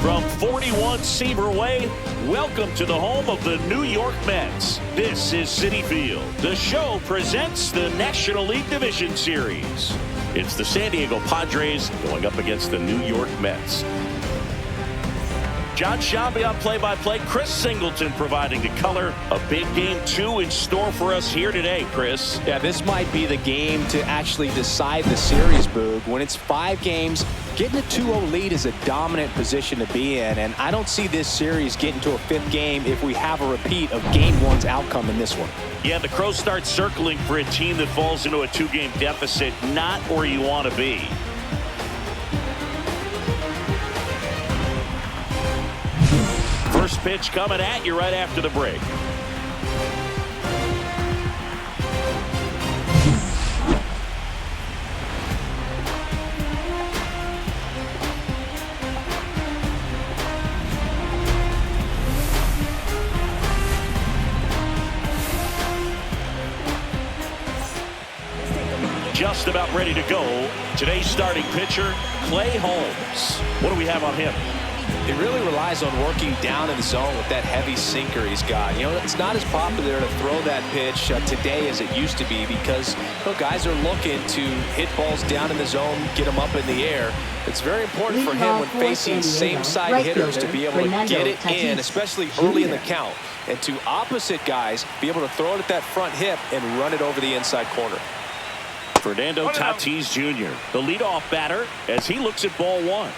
From 41 Seaver Way, welcome to the home of the New York Mets. This is Citi Field. The show presents the National League Division Series. It's the San Diego Padres going up against the New York Mets. John Shabby on play-by-play. Chris Singleton providing the color. A big game 2 in store for us here today, Chris. Yeah, this might be the game to actually decide the series, Boog. When it's 5 games, getting a 2-0 lead is a dominant position to be in, and I don't see this series getting to a 5th game if we have a repeat of Game 1's outcome in this one. Yeah, the Crows start circling for a team that falls into a 2-game deficit, not where you want to be. First pitch coming at you right after the break. Just about ready to go. Today's starting pitcher, Clay Holmes. What do we have on him? It really relies on working down in the zone with that heavy sinker he's got. You know, it's not as popular to throw that pitch today as it used to be because guys are looking to hit balls down in the zone, get them up in the air. It's very important for him when facing same-side hitters to be able to get it in, especially early in the count. And to opposite guys, be able to throw it at that front hip and run it over the inside corner. Fernando Tatis Jr., the leadoff batter, as he looks at ball 1.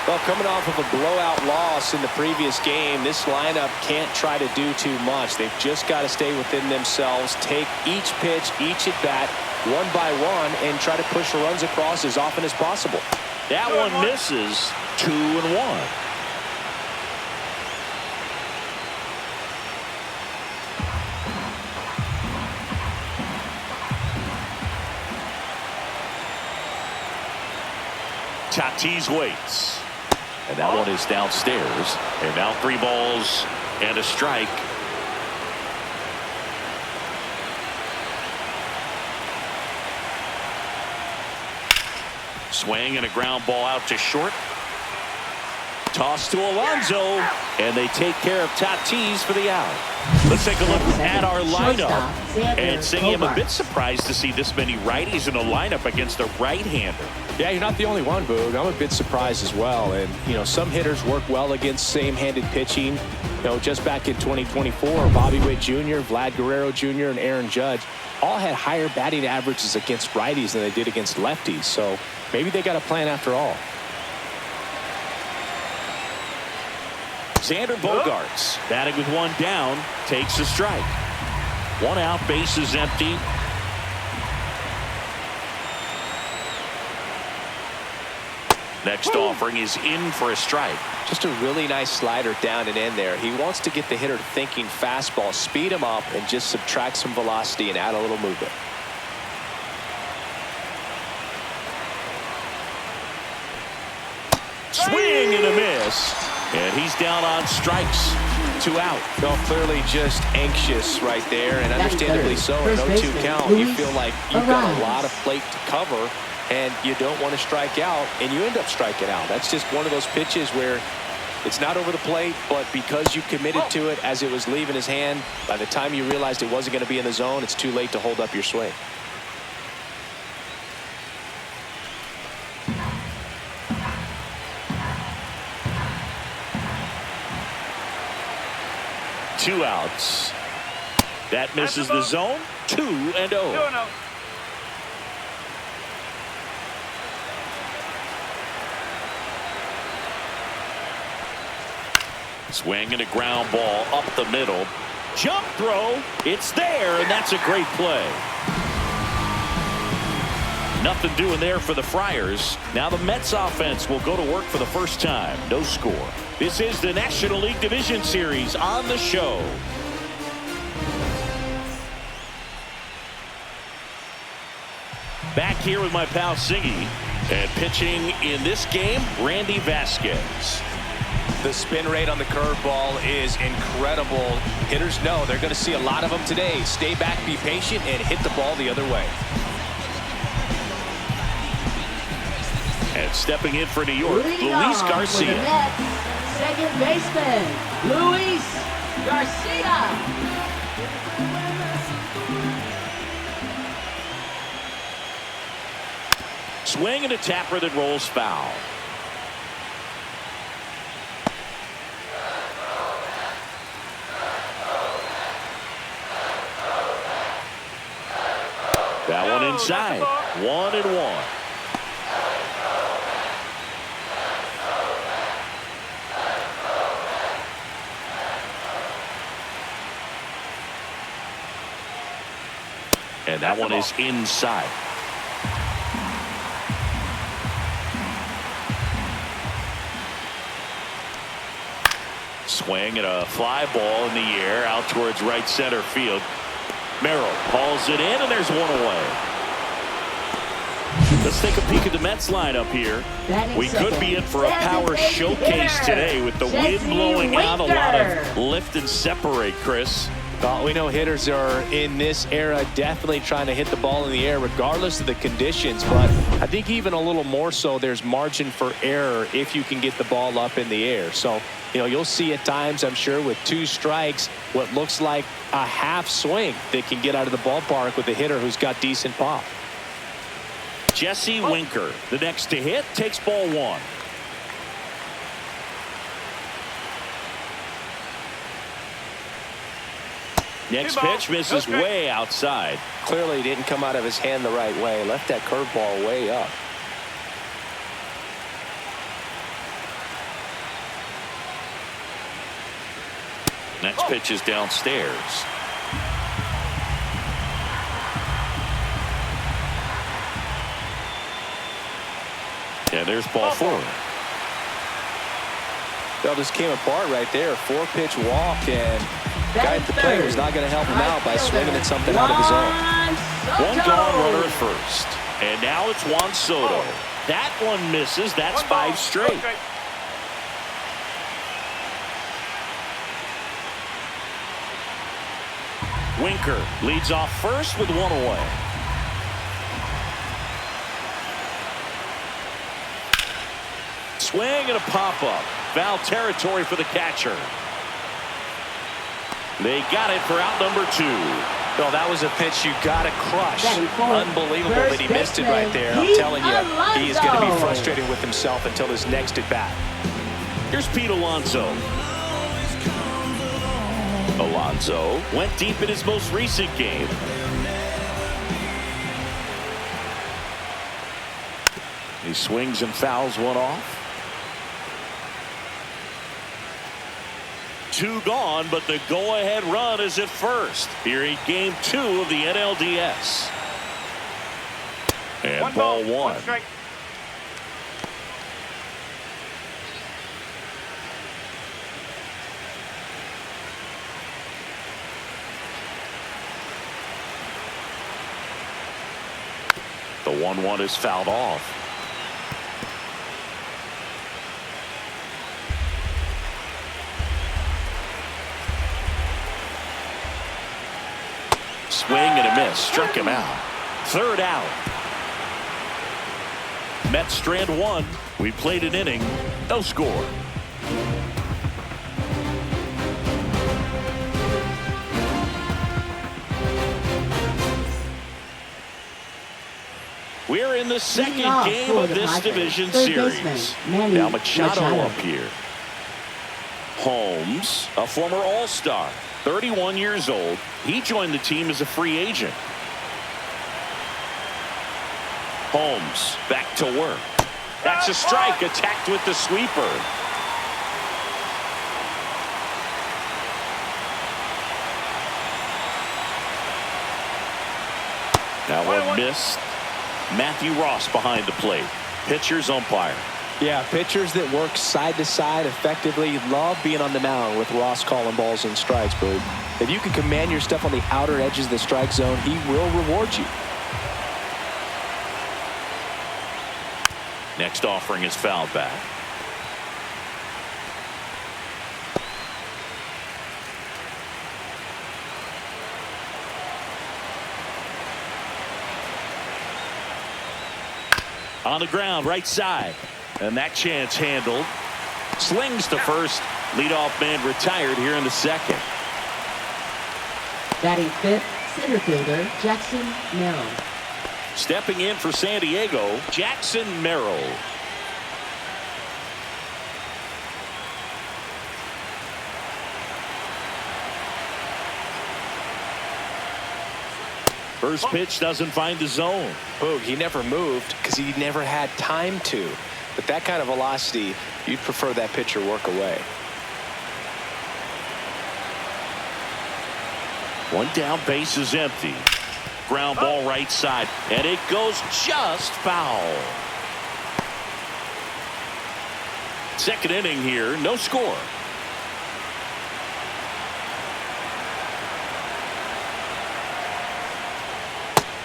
Well, coming off of a blowout loss in the previous game, this lineup can't try to do too much. They've just got to stay within themselves, take each pitch, each at bat, one by one, and try to push the runs across as often as possible. That one misses. 2-1. Tatis waits. And that one is downstairs. And now 3 balls and a strike. Swing and a ground ball out to short. Toss to Alonso. And they take care of Tatis for the out. Let's take a look at our lineup. And Singy, I'm a bit surprised to see this many righties in a lineup against a right-hander. Yeah, you're not the only one, Boog. I'm a bit surprised as well. And, some hitters work well against same-handed pitching. Just back in 2024, Bobby Witt Jr., Vlad Guerrero Jr., and Aaron Judge all had higher batting averages against righties than they did against lefties. So maybe they got a plan after all. Xander Bogaerts batting with 1 down, takes a strike. 1 out, base is empty. Next offering is in for a strike. Just a really nice slider down and in there. He wants to get the hitter thinking fastball, speed him up, and just subtract some velocity and add a little movement. Swing and a miss. And he's down on strikes. 2 out. Well, clearly just anxious right there, and understandably so. A 0-2 count. You feel like you've got a lot of plate to cover, and you don't want to strike out, and you end up striking out. That's just one of those pitches where it's not over the plate, but because you committed to it as it was leaving his hand, by the time you realized it wasn't going to be in the zone, it's too late to hold up your swing. Two outs. That misses the zone. 2-0. Swing and a ground ball up the middle. Jump throw. It's there, and that's a great play. Nothing doing there for the Friars. Now the Mets offense will go to work for the first time. No score. This is the National League Division Series on the show. Back here with my pal Singy. And pitching in this game, Randy Vasquez. The spin rate on the curveball is incredible. Hitters know they're going to see a lot of them today. Stay back, be patient, and hit the ball the other way. And stepping in for New York, Luis Garcia. Second baseman, Luis Garcia. Swing and a tapper that rolls foul. That one inside. 1-1. And that one is inside. Swing and a fly ball in the air out towards right center field. Merrill hauls it in, and there's one away. Let's take a peek at the Mets lineup here. We could be in for a power showcase today with the wind blowing out, a lot of lift and separate, Chris. Well, we know hitters are in this era definitely trying to hit the ball in the air regardless of the conditions, but I think even a little more so there's margin for error if you can get the ball up in the air. So, you know, you'll see at times, I'm sure, with 2 strikes, what looks like a half swing that can get out of the ballpark with a hitter who's got decent pop. Jesse Winker, the next to hit, takes ball 1. Next pitch misses way outside. Clearly didn't come out of his hand the right way. Left that curveball way up. Next pitch is downstairs. And there's ball 4. Well, just came apart right there. 4-pitch walk, and guy at the plate is not going to help him out by swinging at something out of his own. One gone, runner at first. And now it's Juan Soto. That one misses. That's 5 straight. Winker leads off first with 1 away. Swing and a pop-up. Foul territory for the catcher. They got it for out number 2. Well, that was a pitch you got to crush. Unbelievable that he missed it right there. I'm telling you, he is going to be frustrated with himself until his next at bat. Here's Pete Alonso. Alonso went deep in his most recent game. He swings and fouls one off. 2 gone, but the go-ahead run is at first here in game 2 of the NLDS. And ball 1. The 1-1 is fouled off. Swing and a miss. Struck him out. 3rd out. Mets strand 1. We played an inning. No score. We're in the second game of this division series. Now Machado up here. Holmes, a former All-Star, 31 years old. He joined the team as a free agent. Holmes back to work. That's a strike, attacked with the sweeper. Now one missed. Matthew Ross behind the plate. Pitcher's umpire. Yeah, pitchers that work side to side effectively love being on the mound with Ross calling balls and strikes, but if you can command your stuff on the outer edges of the strike zone, he will reward you. Next offering is fouled back. On the ground, right side. And that chance handled. Slings to first. Leadoff man retired here in the second. Batting fifth, center fielder Jackson Merrill. Stepping in for San Diego, Jackson Merrill. First pitch doesn't find the zone. Oh, he never moved because he never had time to. But that kind of velocity, you'd prefer that pitcher work away. One down, base is empty. Ground ball right side, and it goes just foul. Second inning here, no score.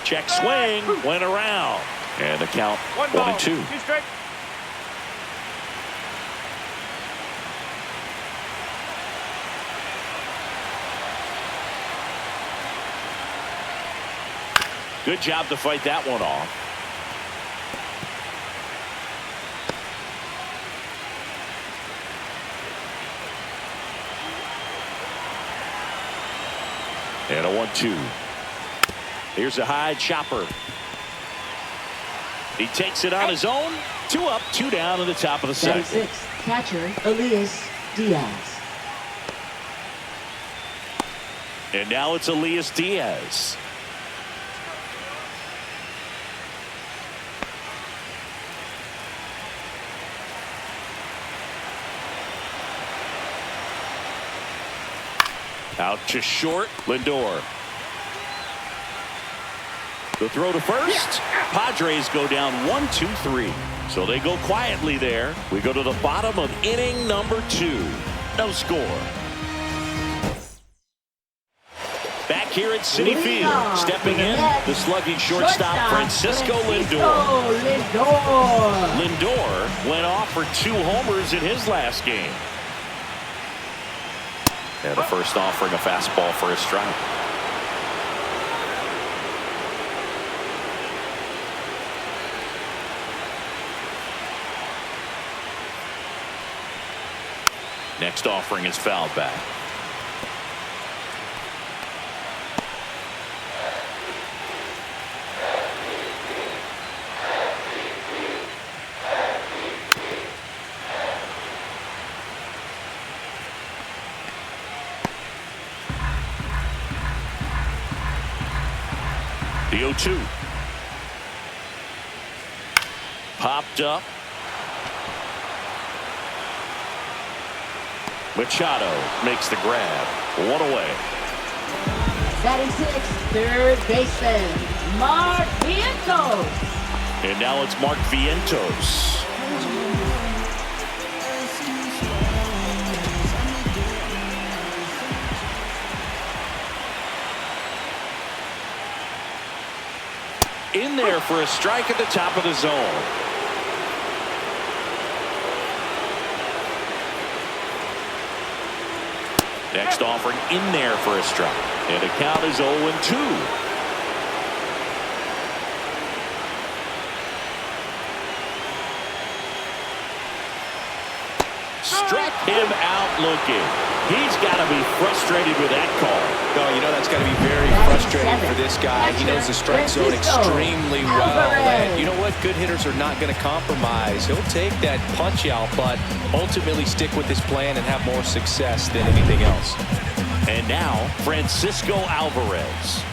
Check swing, went around. And the count 1-2. 2 strike. Good job to fight that one off. And a 1-2. Here's a high chopper. He takes it on his own. 2 up, 2 down in the top of the Batting second. sixth, catcher Elias Diaz. And now it's Elias Diaz. Out to short, Lindor. The throw to first. Padres go down 1-2-3. So they go quietly there. We go to the bottom of inning number 2. No score. Back here at Citi Field. Stepping in, the slugging shortstop, Francisco Lindor. Lindor went off for 2 homers in his last game. And the first offering, a fastball for a strike. Next offering is fouled back. The 0-2. Popped up. Machado makes the grab. 1 away. Batting sixth, third baseman Mark Vientos. And now it's Mark Vientos. In there for a strike at the top of the zone. Next offering in there for a strike. And the count is 0-2. Struck him out looking. He's got to be frustrated with that call. No, you know that's got to be very frustrating for this guy. He knows the strike zone extremely well. And you know what? Good hitters are not going to compromise. He'll take that punch out, but ultimately stick with his plan and have more success than anything else. And now, Francisco Alvarez.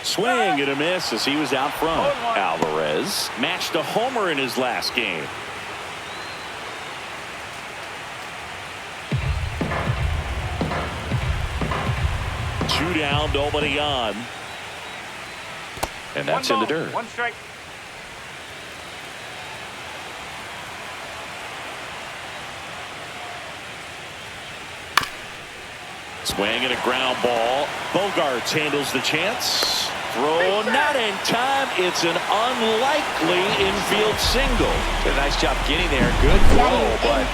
Swing and a miss as he was out front. Alvarez matched a homer in his last game. Two down, nobody on. And that's in the dirt. 1 strike. Swing and a ground ball. Bogarts handles the chance. Throw not in time. It's an unlikely infield single. Did a nice job getting there. Good throw, but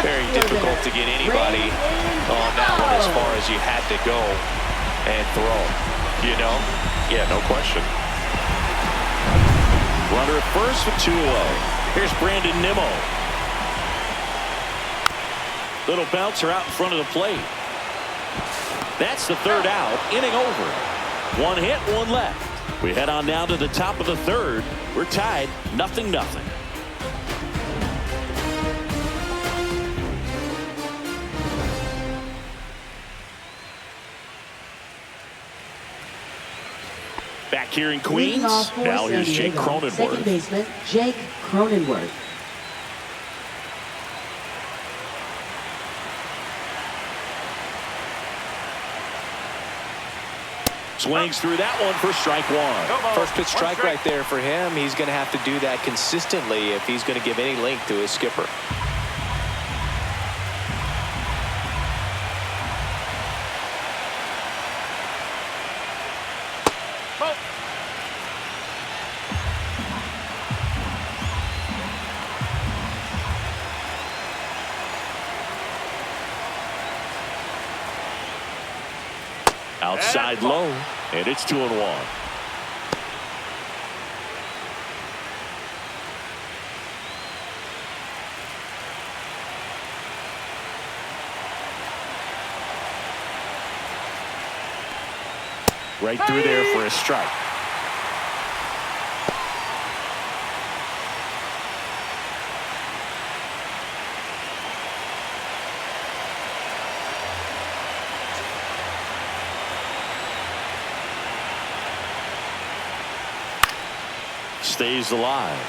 very difficult to get anybody on that one as far as you had to go and throw. You know? Yeah, no question. Runner at first with 2 away. Here's Brandon Nimmo. Little bouncer out in front of the plate. That's the 3rd out. Inning over. 1 hit, 1 left. We head on down to the top of the 3rd. We're tied 0-0. Back here in Queens. Now here's Jake Cronenworth. Second baseman, Jake Cronenworth. Swings through that one for strike 1. First pitch strike right there for him. He's going to have to do that consistently if he's going to give any length to his skipper. Outside low, and it's 2-1. Right through there for a strike. Stays alive.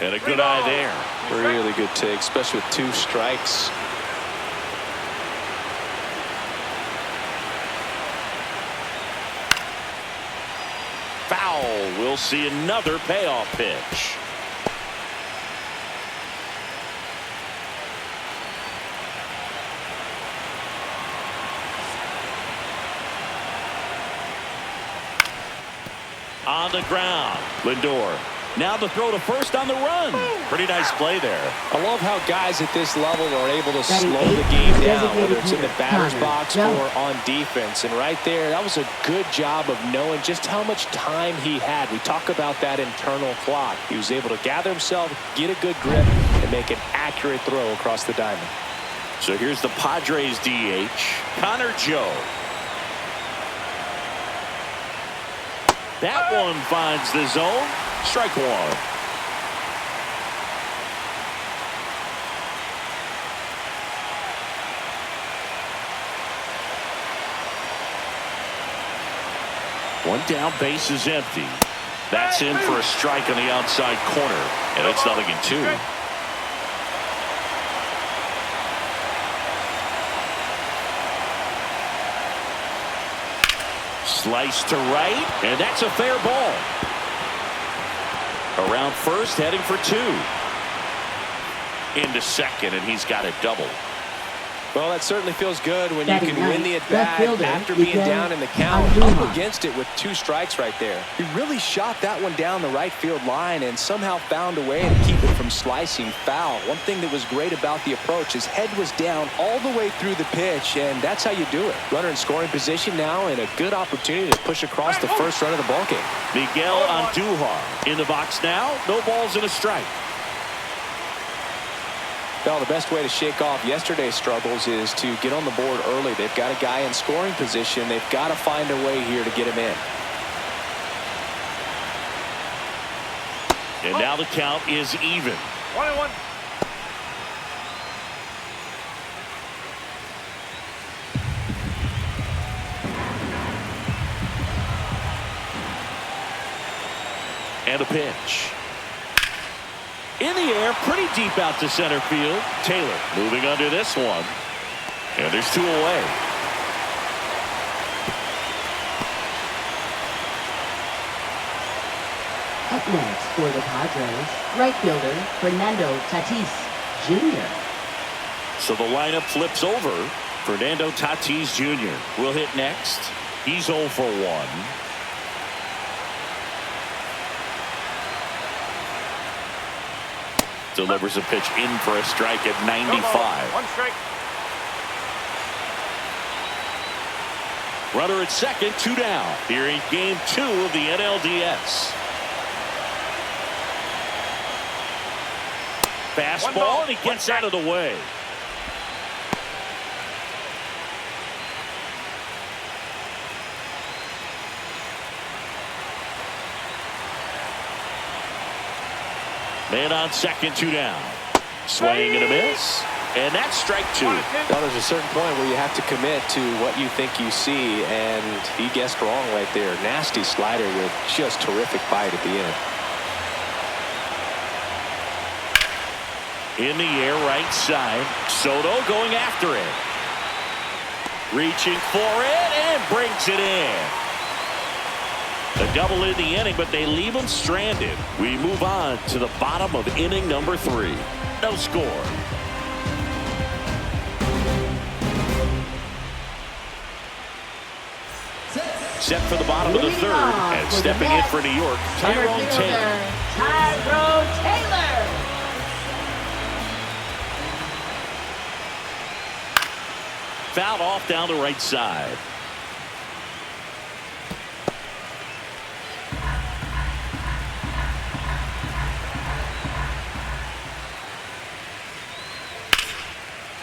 And a good eye there. Really good take, especially with 2 strikes. Foul. We'll see another payoff pitch. On the ground, Lindor. Now the throw to first on the run. Pretty nice play there. I love how guys at this level are able to slow the game down, whether it's in the batter's box or on defense. And right there, that was a good job of knowing just how much time he had. We talk about that internal clock. He was able to gather himself, get a good grip, and make an accurate throw across the diamond. So here's the Padres DH, Connor Joe. That one finds the zone. Strike 1. One down, base is empty. That's in for a strike on the outside corner, and it's 0-2. Slice to right, and that's a fair ball. Around first, heading for 2. Into second, and he's got a double. Well, that certainly feels good when you can win the at-bat after being down in the count. Up against it with 2 strikes right there. He really shot that one down the right field line and somehow found a way to keep it from slicing foul. One thing that was great about the approach, his head was down all the way through the pitch, and that's how you do it. Runner in scoring position now, and a good opportunity to push across the first run of the ballgame. Miguel Andujar in the box now. No balls and a strike. Well, the best way to shake off yesterday's struggles is to get on the board early. They've got a guy in scoring position. They've got to find a way here to get him in. And now the count is even. 1-1. And a pitch. In the air, pretty deep out to center field. Taylor moving under this one. And there's 2 away. Up next for the Padres, right fielder Fernando Tatis Jr. So the lineup flips over. Fernando Tatis Jr. will hit next. He's 0 for 1. Delivers a pitch in for a strike at 95. 1 strike. Runner at second, 2 down. Here in game 2 of the NLDS. Fastball, and he gets out of the way. Man on second, 2 down. Swing and a miss. And that's strike 2. Now there's a certain point where you have to commit to what you think you see, and he guessed wrong right there. Nasty slider with just terrific bite at the end. In the air, right side. Soto going after it. Reaching for it and brings it in. A double in the inning, but they leave him stranded. We move on to the bottom of inning number 3. No score. Set for the bottom of the 3rd, and stepping in for New York, Tyrone Taylor. Tyrone Taylor. Fouled off down the right side.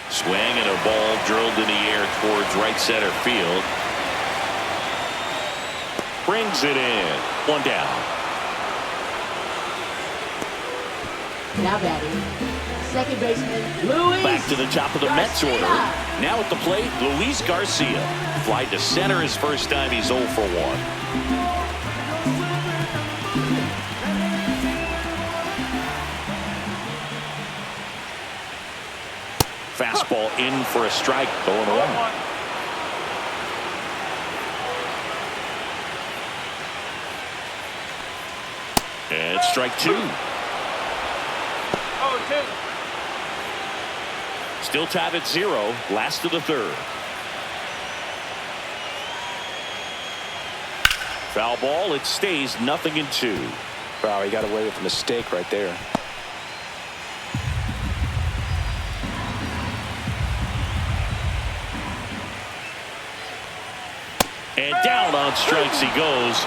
Swing and a ball drilled in the air towards right center field. Brings it in. 1 down. Now batting, second baseman Luis. Back to the top of the Mets order. Now at the plate, Luis Garcia. Fly to center his first time. He's 0 for 1. Fastball in for a strike. 0-1. And strike 2. 0-2. Still tied at 0. Last of the 3rd. Foul ball. It stays 0-2. Wow, he got away with a mistake right there. And down on strikes he goes.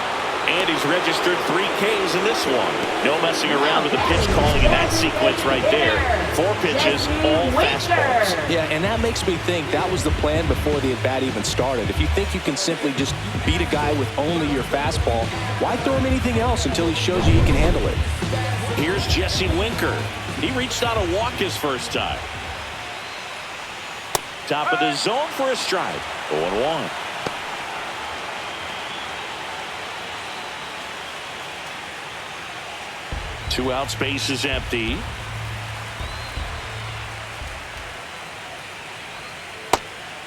And he's registered 3 Ks in this one. No messing around with the pitch calling in that sequence right there. 4 pitches, all fastballs. Yeah, and that makes me think that was the plan before the at-bat even started. If you think you can simply just beat a guy with only your fastball, why throw him anything else until he shows you he can handle it? Here's Jesse Winker. He reached out a walk his first time. Top of the zone for a strike. 0-1. 2 out, space is empty.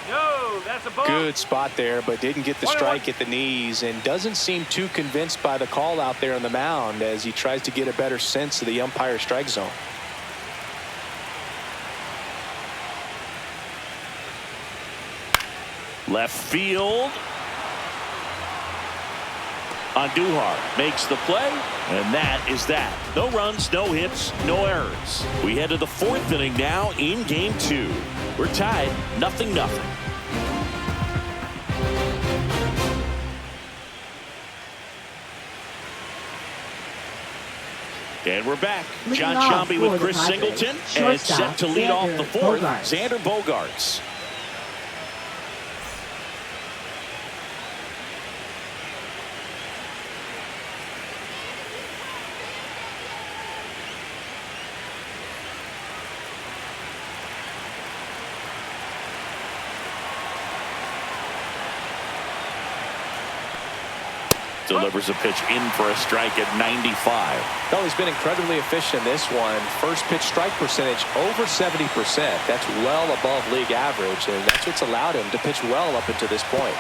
No, that's a ball. Good spot there, but didn't get the strike at the knees, and doesn't seem too convinced by the call out there on the mound as he tries to get a better sense of the umpire strike zone. Left field. Andujar makes the play, and that is that. No runs, no hits, no errors. We head to the 4th inning now in game 2. We're tied 0-0. And we're back. John Shambi with Chris Singleton, and it's set to lead off the 4th, Xander Bogaerts. Delivers a pitch in for a strike at 95. Well, he's been incredibly efficient in this one. First pitch strike percentage over 70%. That's well above league average, and that's what's allowed him to pitch well up until this point.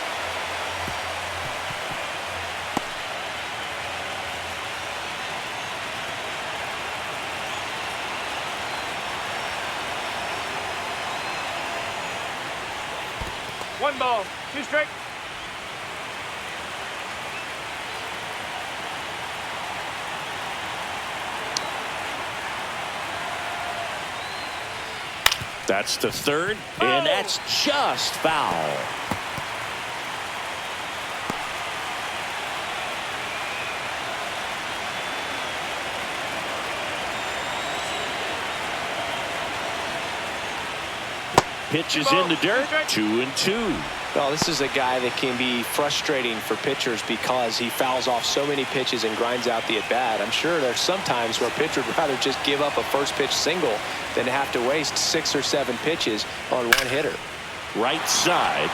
One ball, 2 strikes. That's to third, and that's just foul. Pitch is in the dirt, 2-2. Well, this is a guy that can be frustrating for pitchers because he fouls off so many pitches and grinds out the at-bat. I'm sure there's some times where a pitcher would rather just give up a first pitch single than have to waste 6 or 7 pitches on one hitter. Right side.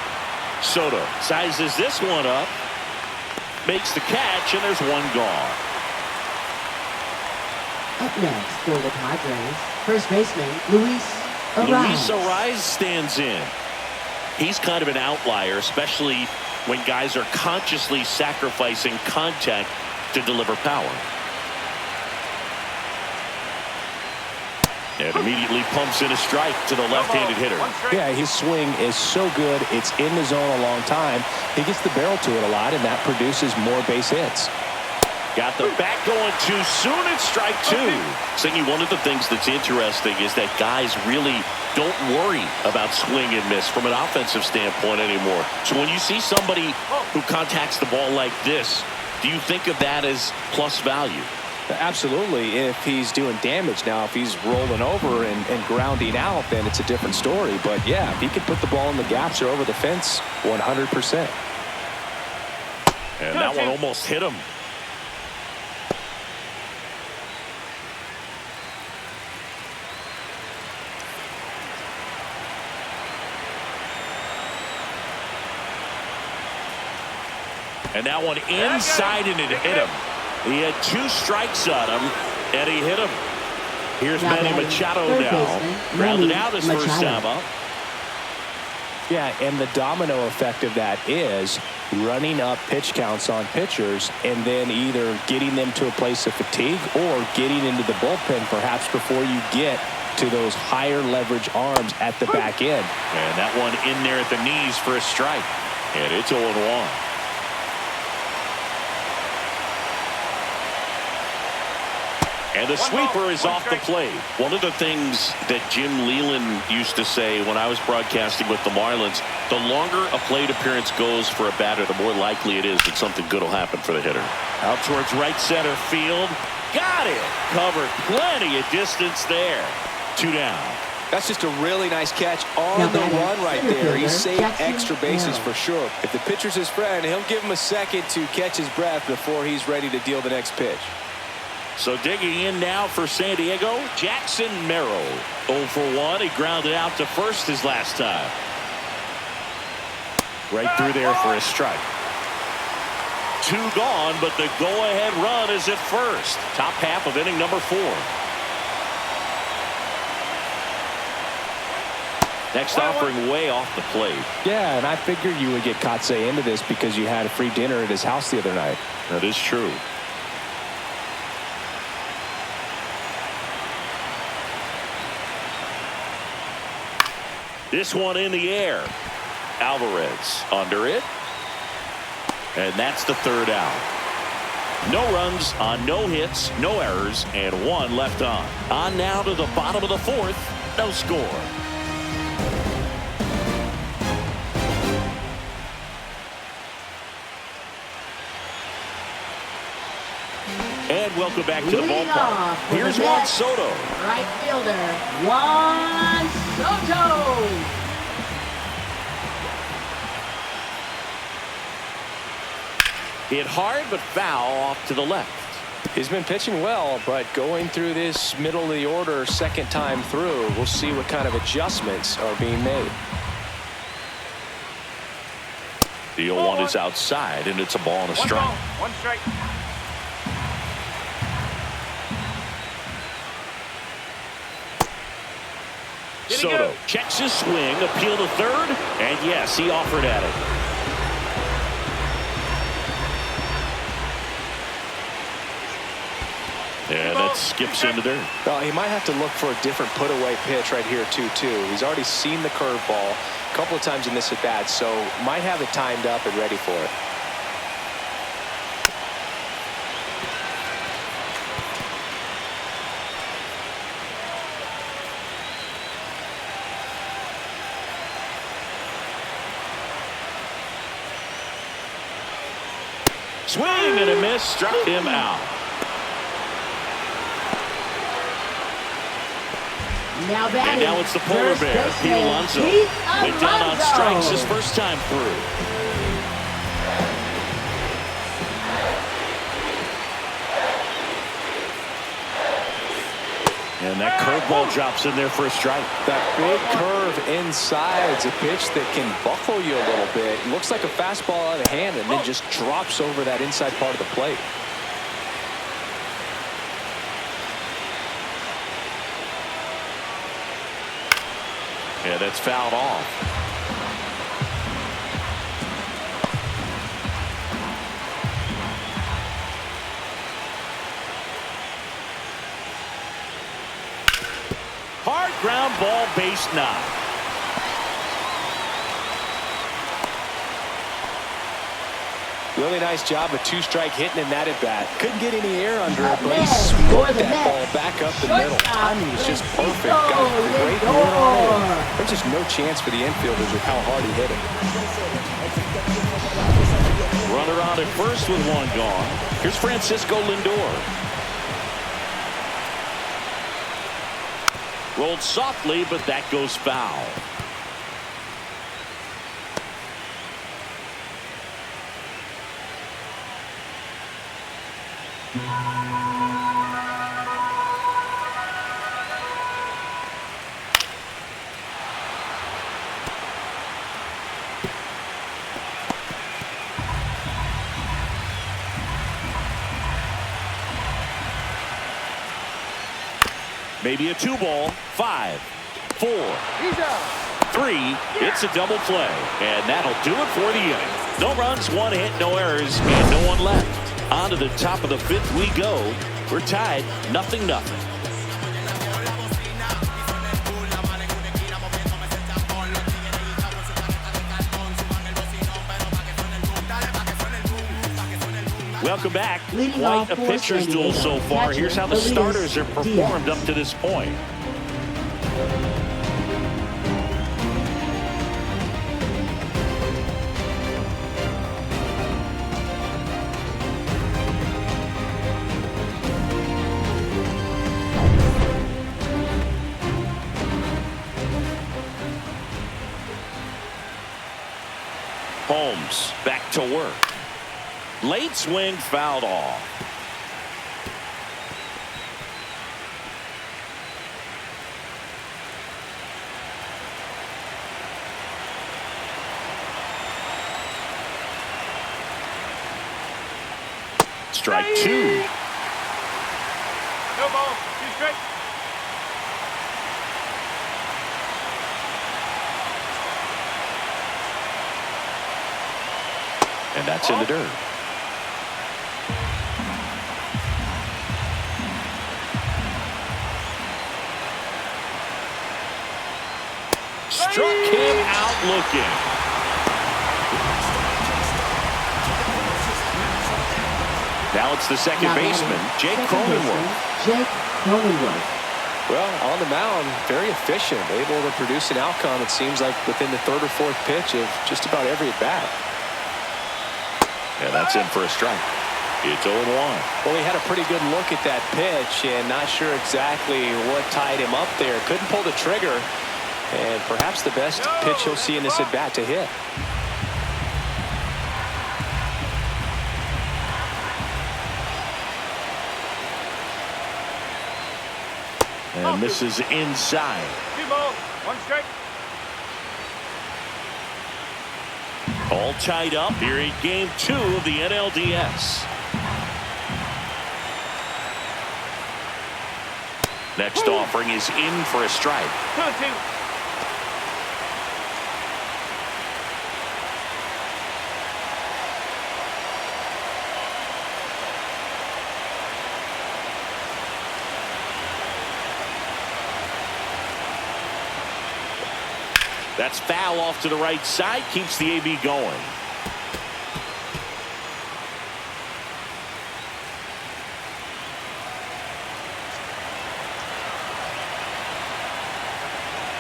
Soto sizes this one up, makes the catch, and there's one gone. Up next for the Padres, first baseman Luis Arraez stands in. He's kind of an outlier, especially when guys are consciously sacrificing contact to deliver power. And immediately pumps in a strike to the left-handed hitter. Yeah, his swing is so good. It's in the zone a long time. He gets the barrel to it a lot, and that produces more base hits. Got the bat going too soon at strike 2. Singy, one of the things that's interesting is that guys really don't worry about swing and miss from an offensive standpoint anymore. So when you see somebody who contacts the ball like this, do you think of that as plus value? Absolutely, if he's doing damage. Now, if he's rolling over and grounding out, then it's a different story. But yeah, if he can put the ball in the gaps or over the fence, 100%. And that one almost hit him. And that one inside, and it hit him. He had 2 strikes on him, and he hit him. Here's Manny Machado now. Grounded out his first time up. Yeah, and the domino effect of that is running up pitch counts on pitchers and then either getting them to a place of fatigue or getting into the bullpen perhaps before you get to those higher leverage arms at the back end. And that one in there at the knees for a strike. And it's 0-1. And the sweeper is off the plate. One of the things that Jim Leland used to say when I was broadcasting with the Marlins, the longer a plate appearance goes for a batter, the more likely it is that something good will happen for the hitter. Out towards right center field. Got it. Covered plenty of distance there. 2 down. That's just a really nice catch on the run right there. He saved extra bases for sure. If the pitcher's his friend, he'll give him a second to catch his breath before he's ready to deal the next pitch. So digging in now for San Diego, Jackson Merrill. 0 for 1. He grounded out to first his last time. Right through there for a strike. 2 gone, but the go-ahead run is at first. Top half of inning number 4. Next offering way off the plate. Yeah, and I figured you would get Kotsay into this because you had a free dinner at his house the other night. That is true. This one in the air. Alvarez under it. And that's the 3rd out. No runs on no hits, no errors, and 1 left on. On now to the bottom of the 4th. No score. And welcome back to the ballpark. Here's Juan Soto. Right fielder, Juan Soto. Hit hard but foul off to the left. He's been pitching well, but going through this middle of the order second time through, we'll see what kind of adjustments are being made. The 0-1 is outside, and it's a ball and a strike. 1 strike. Soto checks his swing, appeal to third, and yes, he offered at it. And that skips into there. Well, he might have to look for a different put-away pitch right here, too. He's already seen the curveball a couple of times in this at-bat, so might have it timed up and ready for it. Swing and a miss, struck him out. Now batting. And now it's the polar First bear, baseman, Pete Alonso. Pete Went down on Alonso. strikes his first time through. And that curveball drops in there for a strike. That big curve inside's a pitch that can buckle you a little bit. It looks like a fastball out of hand and then just drops over that inside part of the plate. Yeah, that's fouled off. Hard ground ball, base knock. Really nice job of two-strike hitting in that at bat. Couldn't get any air under it, but he Mets, smoked the that Mets. ball back up the middle. Timing was just perfect. Got a great Lindor. hit on it. There's just no chance for the infielders with how hard he hit it. Runner on at first with one gone. Here's Francisco Lindor. Rolled softly, but that goes foul. Maybe a 2-ball. 5, 4, 3. It's a double play. And that'll do it for the inning. No runs, one hit, no errors, and no one left. On to the top of the 5th we go. We're tied 0-0. Welcome back. Leading Quite off a for pitcher's San duel Diego. so far. Catcher, Here's how the Elly starters are performed Diaz. up to this point. Holmes back to work. Late swing fouled off. Strike 2. No ball. 2 straight. And that's in the dirt. Struck him out looking. Now it's the second baseman, Jake Cronenworth. Jake Cronenworth. Well, on the mound, very efficient, able to produce an outcome, it seems like, within the 3rd or 4th pitch of just about every at-bat. And that's in for a strike. It's 0-1. Well, he had a pretty good look at that pitch and not sure exactly what tied him up there. Couldn't pull the trigger, and perhaps the best pitch he'll see in this at-bat to hit. And misses inside. 2 balls. 1 strike. All tied up here in game 2 of the NLDS. Next offering is in for a strike. 2-2. That's foul off to the right side. Keeps the AB going.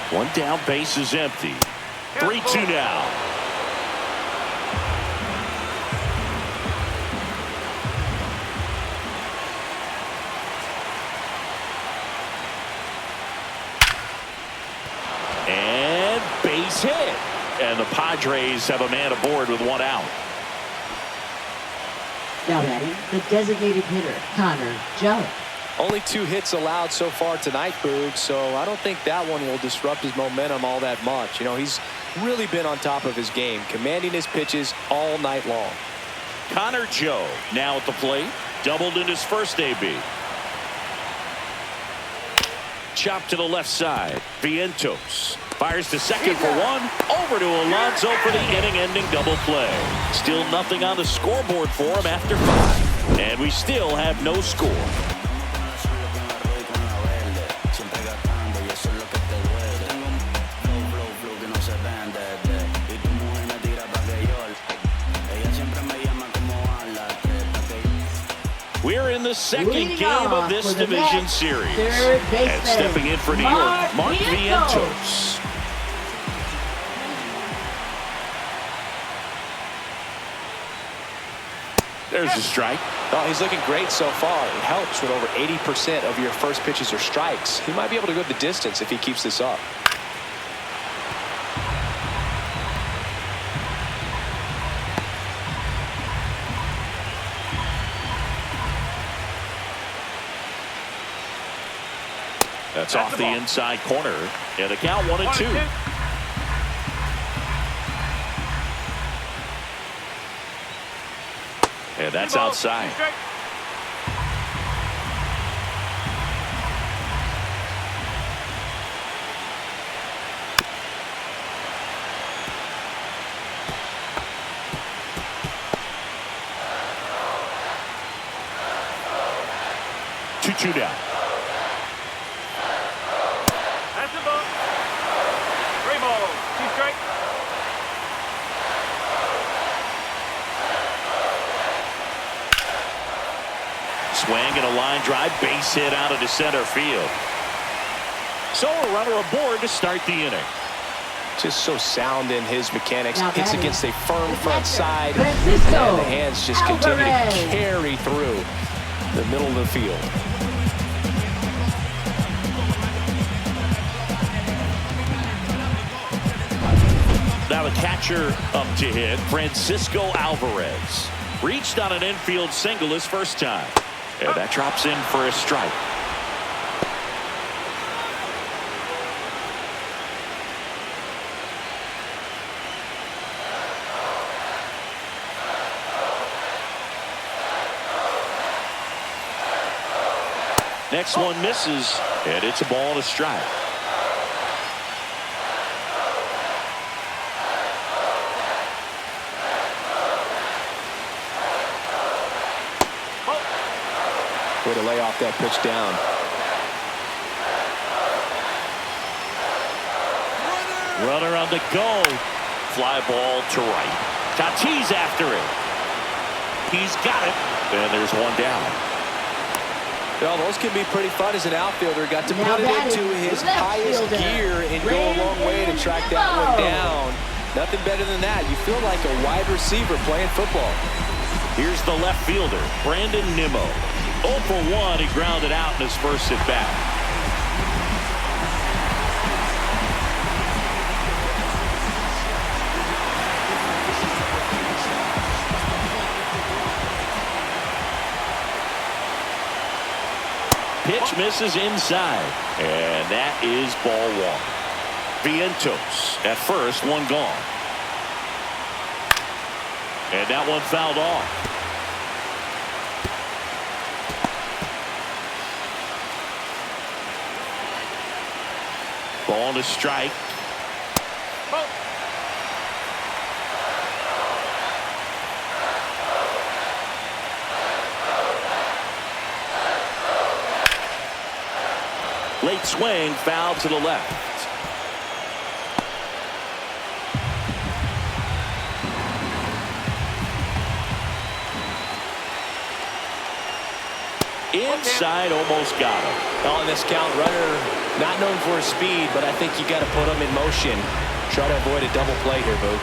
One down, base is empty. 3-2 now. base hit. And the Padres have a man aboard with one out. Now batting, the designated hitter, Gunnar Henderson. Only 2 hits allowed so far tonight, Boog, so I don't think that one will disrupt his momentum all that much. You know, he's really been on top of his game, commanding his pitches all night long. Connor Joe now at the plate. Doubled in his first AB. Chop to the left side. Vientos fires to second for one. Over to Alonso for the inning-ending double play. Still nothing on the scoreboard for him after 5. And we still have no score. We're in the second game of this division series. And stepping in for New York, Mark Vientos. There's a strike. Oh, he's looking great so far. It helps when over 80% of your first pitches are strikes. He might be able to go the distance if he keeps this up. That's off the inside corner. And the count 1-2. And that's outside. 2-2 down. That's the ball. 3 balls. 2 strikes. Swing and a line drive, base hit out into center field. So a runner aboard to start the inning. Just so sound in his mechanics. Hits against a firm front side. And the hands just continue to carry through the middle of the field. Now the catcher up to hit, Francisco Alvarez. Reached on an infield single his first time. And that drops in for a strike. Next one misses, and it's a ball and a strike. Way to lay off that pitch down. Runner on the go. Fly ball to right. Tatis after it. He's got it. And there's one down. Well, those can be pretty fun as an outfielder. Got to put it into his highest gear and go a long way to track that one down. Nothing better than that. You feel like a wide receiver playing football. Here's the left fielder, Brandon Nimmo. 0 for 1, he grounded out in his first at bat. Pitch misses inside, and that is ball 1. Vientos at first, one gone. And that one fouled off. Ball to strike. Late swing, foul to the left. Inside, almost got him. On this count, runner not known for his speed, but I think you got to put him in motion. Try to avoid a double play here, Boog.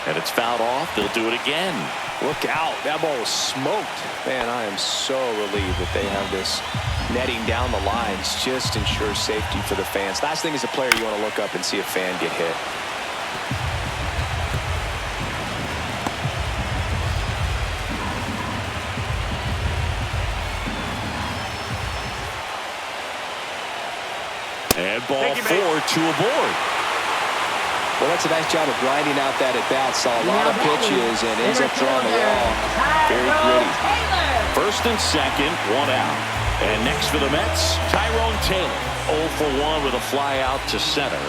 And it's fouled off. They'll do it again. Look out. That ball was smoked. Man, I am so relieved that they have this netting down the lines. Just ensures safety for the fans. Last thing as a player, you want to look up and see a fan get hit. And ball 4 to a board. Well, that's a nice job of grinding out that at-bat. Saw a lot of pitches and ends up drawing the wall. Very gritty. First and second, 1 out. And next for the Mets, Tyrone Taylor. 0 for 1 with a fly out to center.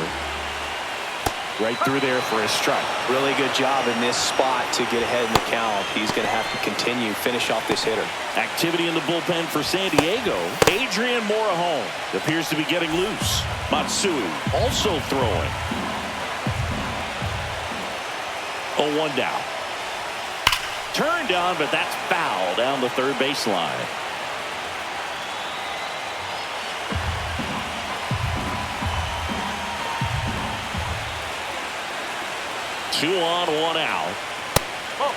Right through there for a strike. Really good job in this spot to get ahead in the count. He's going to have to continue, finish off this hitter. Activity in the bullpen for San Diego. Adrian Morejon appears to be getting loose. Matsui also throwing. 0-1 down. Turned on, but that's foul down the third baseline. Two on, 1 out. Oh.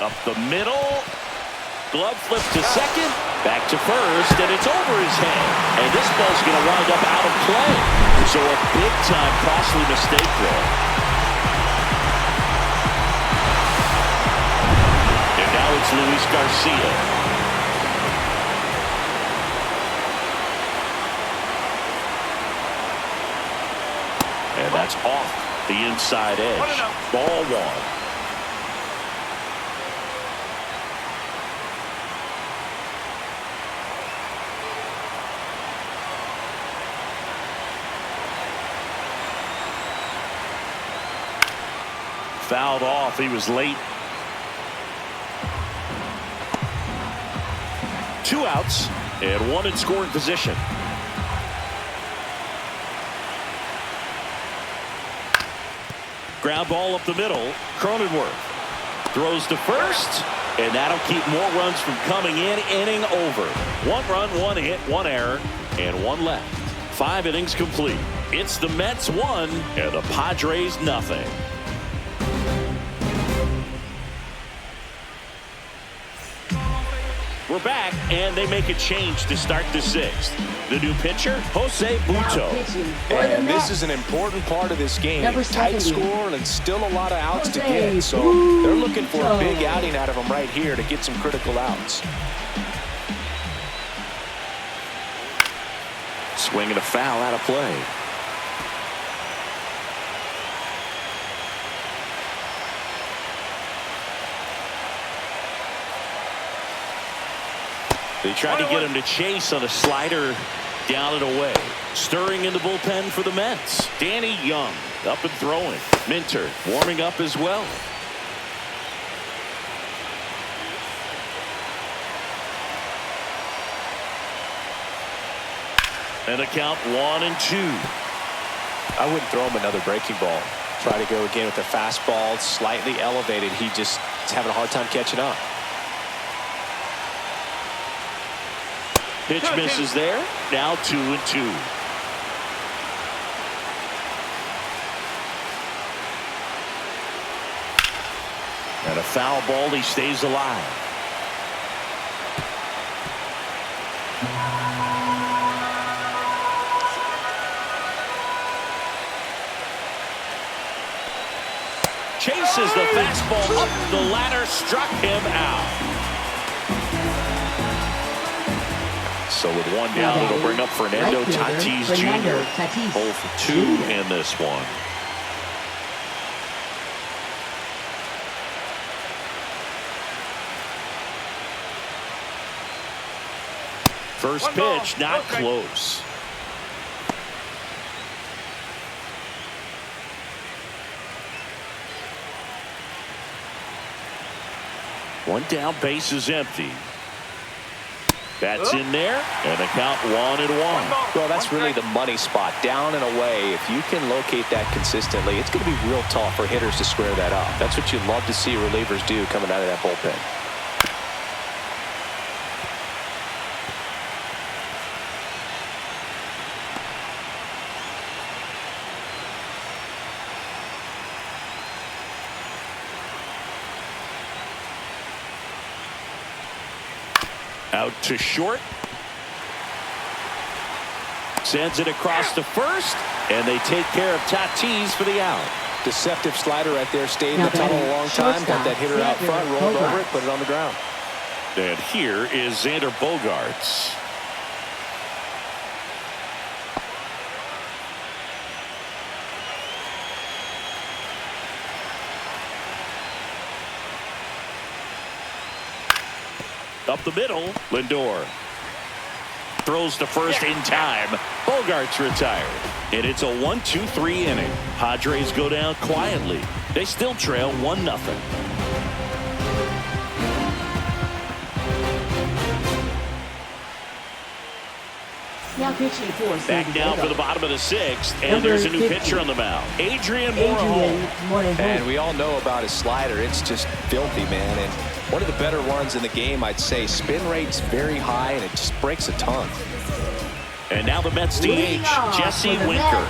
Up the middle. Glove flip to second. Back to first, and it's over his head. And this ball's going to wind up out of play. So a big-time costly mistake there. And now it's Luis Garcia. And that's off the inside edge. Ball 1. Fouled off. He was late. 2 outs and 1 in scoring position. Ground ball up the middle. Cronenworth throws to first, and that'll keep more runs from coming in. Inning over. 1 run, 1 hit, 1 error, and 1 left. 5 innings complete. It's the Mets 1 and the Padres nothing. We're back, and they make a change to start the 6th. The new pitcher, Jose Butto. And this is an important part of this game. Tight score and still a lot of outs to get. So they're looking for a big outing out of him right here to get some critical outs. Swinging a foul out of play. They tried to get him to chase on a slider down and away. Stirring in the bullpen for the Mets. Danny Young up and throwing. Minter warming up as well. And a count 1-2. I wouldn't throw him another breaking ball. Try to go again with the fastball slightly elevated. He just is having a hard time catching up. Pitch misses there. Now 2-2. And a foul ball. He stays alive. Chases the fastball up the ladder. Struck him out. So with 1 down, it'll bring up Fernando Tatis Jr. 0 for 2 in this one. First pitch, not close. One down, base is empty. That's in there, and the count 1-1. Well, that's really the money spot, down and away. If you can locate that consistently, it's going to be real tough for hitters to square that up. That's what you love to see relievers do coming out of that bullpen. Out to short. Sends it across to first, and they take care of Tatis for the out. Deceptive slider right there. Stayed in the tunnel a long time. Got that hitter out front, rolled over it, put it on the ground. And here is Xander Bogaerts. Up the middle, Lindor throws to first in time. Bogaerts retired, and it's a 1-2-3 inning. Padres go down quietly. They still trail 1-0. Now pitching for back down for the bottom of the 6th, and there's a new pitcher on the mound, Adrian Morejon. And we all know about his slider. It's just filthy, man. And one of the better ones in the game, I'd say. Spin rate's very high, and it just breaks a ton. And now the Mets DH, Jesse Winker.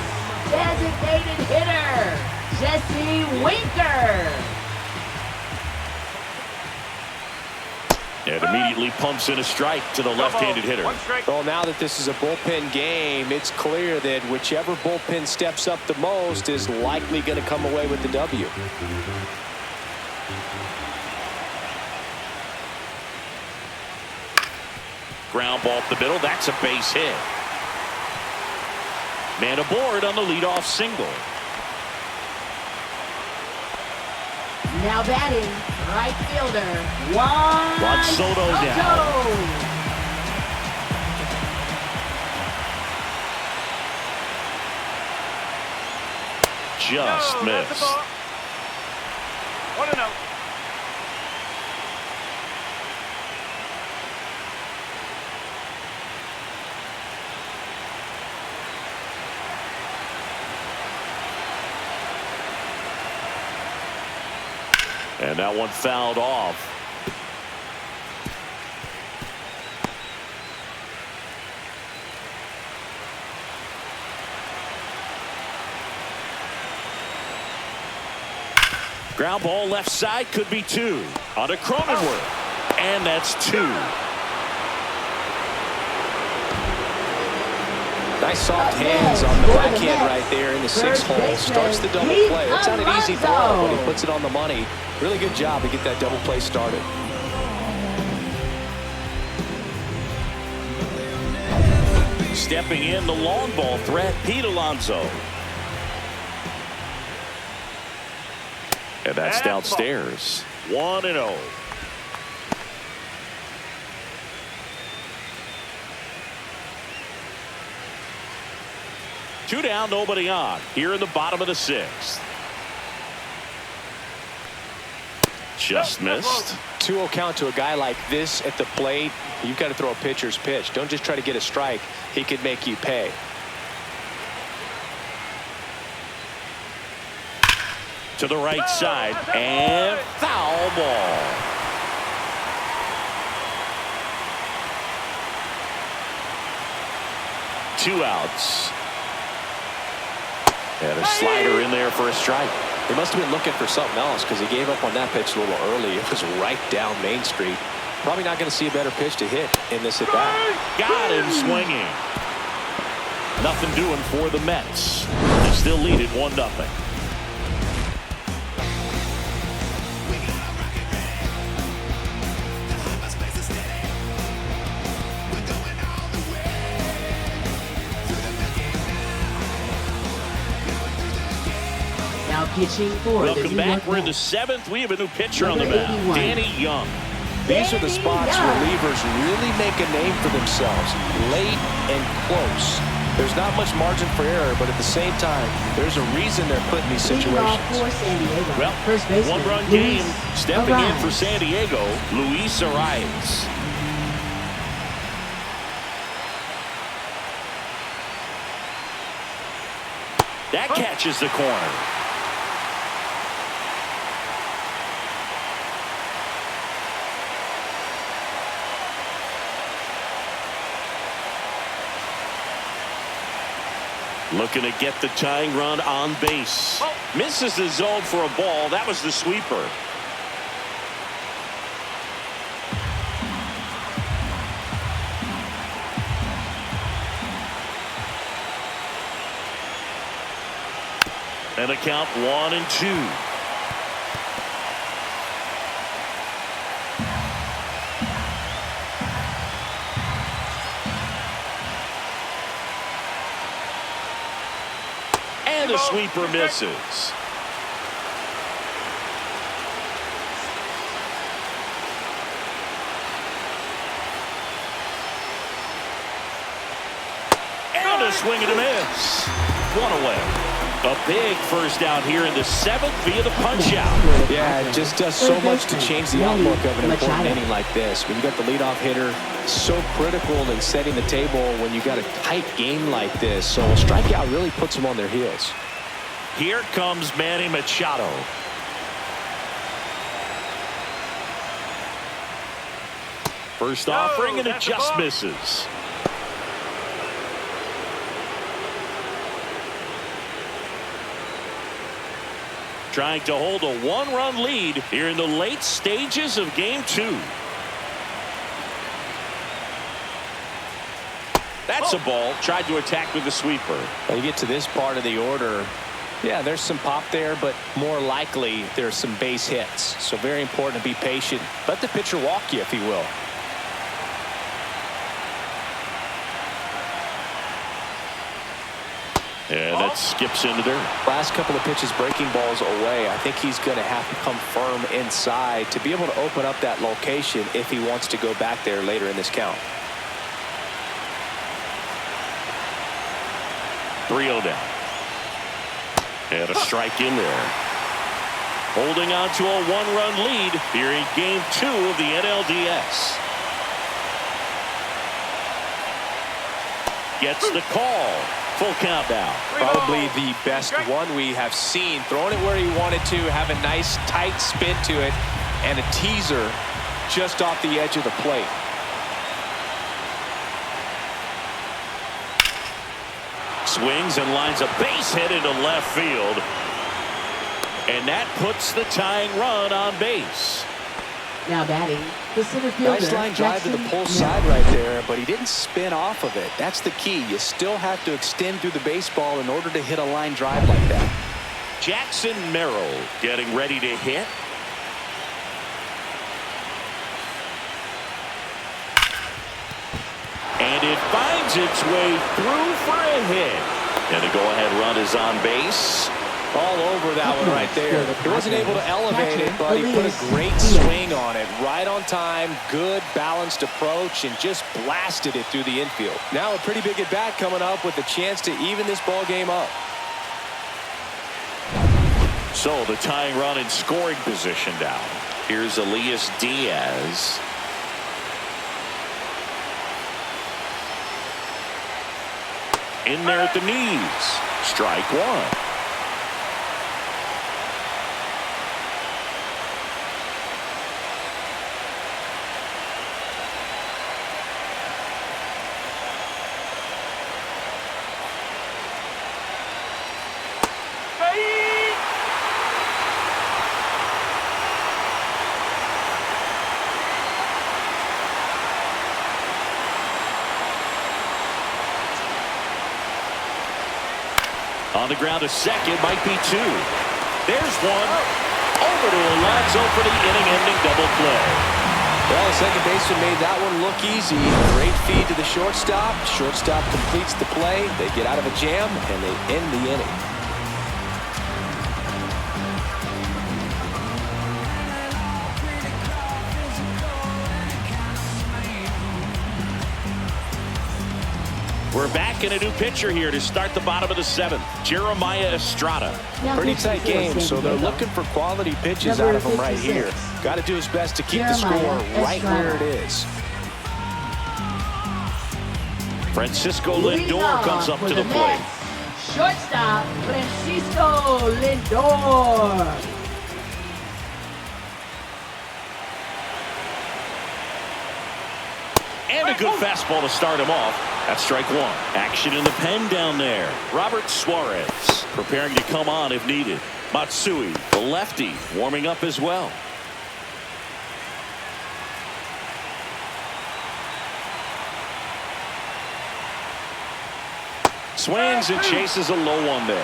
Designated hitter, Jesse Winker. And immediately pumps in a strike to the left-handed hitter. Well, now that this is a bullpen game, it's clear that whichever bullpen steps up the most is likely going to come away with the W. Ground ball up the middle. That's a base hit. Man aboard on the leadoff single. Now batting, right fielder, Juan Soto down. Just missed. 1-0. And that one fouled off. Ground ball left side, could be 2 on a Cronenworth, and that's 2. Nice soft hands on the backhand right there in the 6th hole. Starts the double play. That's not an easy throw, but he puts it on the money. Really good job to get that double play started. Stepping in, the long ball threat, Pete Alonso. And that's downstairs. 1-0. Two down, nobody on. Here in the bottom of the 6th. Just missed. 2-0 count to a guy like this at the plate. You've got to throw a pitcher's pitch. Don't just try to get a strike. He could make you pay. To the right side, and foul ball. Two outs. And a slider in there for a strike. He must have been looking for something else because he gave up on that pitch a little early. It was right down Main Street. Probably not going to see a better pitch to hit in this at-bat. Got him swinging. Nothing doing for the Mets. They still lead it 1-0. Pitching for Welcome back. We're in the 7th. We have a new pitcher on the mound, Danny Young. These are the spots relievers really make a name for themselves, late and close. There's not much margin for error, but at the same time, there's a reason they're put in these situations. Well, one-run game. Stepping in for San Diego, Luis Arias. That catches the corner. Looking to get the tying run on base. Misses the zone for a ball. That was the sweeper. And a count 1-2. The sweeper misses. And a swing and a miss. One away. A big first down here in the 7th via the punch out. Yeah, it just does so much to change the outlook of an important inning like this. When you got the leadoff hitter, so critical in setting the table when you got a tight game like this. So a strikeout really puts them on their heels. Here comes Manny Machado. First offering, and it just misses. Trying to hold a one-run lead here in the late stages of Game 2. That's a ball. Tried to attack with the sweeper. When you get to this part of the order, yeah, there's some pop there, but more likely there's some base hits. So very important to be patient. Let the pitcher walk you, if he will. And that skips into there. Last couple of pitches breaking balls away. I think he's going to have to come firm inside to be able to open up that location if he wants to go back there later in this count. 3-0 down. And a strike in there. Holding on to a one-run lead here in Game 2 of the NLDS. Gets the call. Full count now. Probably the best one we have seen. Throwing it where he wanted to, have a nice tight spin to it, and a teaser just off the edge of the plate. Swings and lines a base hit into left field. And that puts the tying run on base. Now batting, the center fielder. Nice line drive to the pull side right there, but he didn't spin off of it. That's the key. You still have to extend through the baseball in order to hit a line drive like that. Jackson Merrill getting ready to hit. And it finds its way through for a hit. And the go-ahead run is on base. All over that one right there. He wasn't able to elevate it, but he put a great swing on it. Right on time, good balanced approach, and just blasted it through the infield. Now a pretty big at-bat coming up with a chance to even this ball game up. So the tying run in scoring position now. Here's Elias Diaz. In there at the knees. Strike one. On the ground, a second, might be two. There's one. Over to Alonso for the inning-ending double play. Well, the second baseman made that one look easy. Great feed to the shortstop. Shortstop completes the play. They get out of a jam, and they end the inning. We're back in a new pitcher here to start the bottom of the 7th. Jeremiah Estrada. Pretty tight game, so they're looking for quality pitches out of him right here. Got to do his best to keep the score right where it is. Francisco Lindor comes up to the plate. Shortstop, Francisco Lindor. And a good fastball to start him off. That's strike one. Action in the pen down there. Robert Suarez preparing to come on if needed. Matsui, the lefty, warming up as well. Swings and chases a low one there.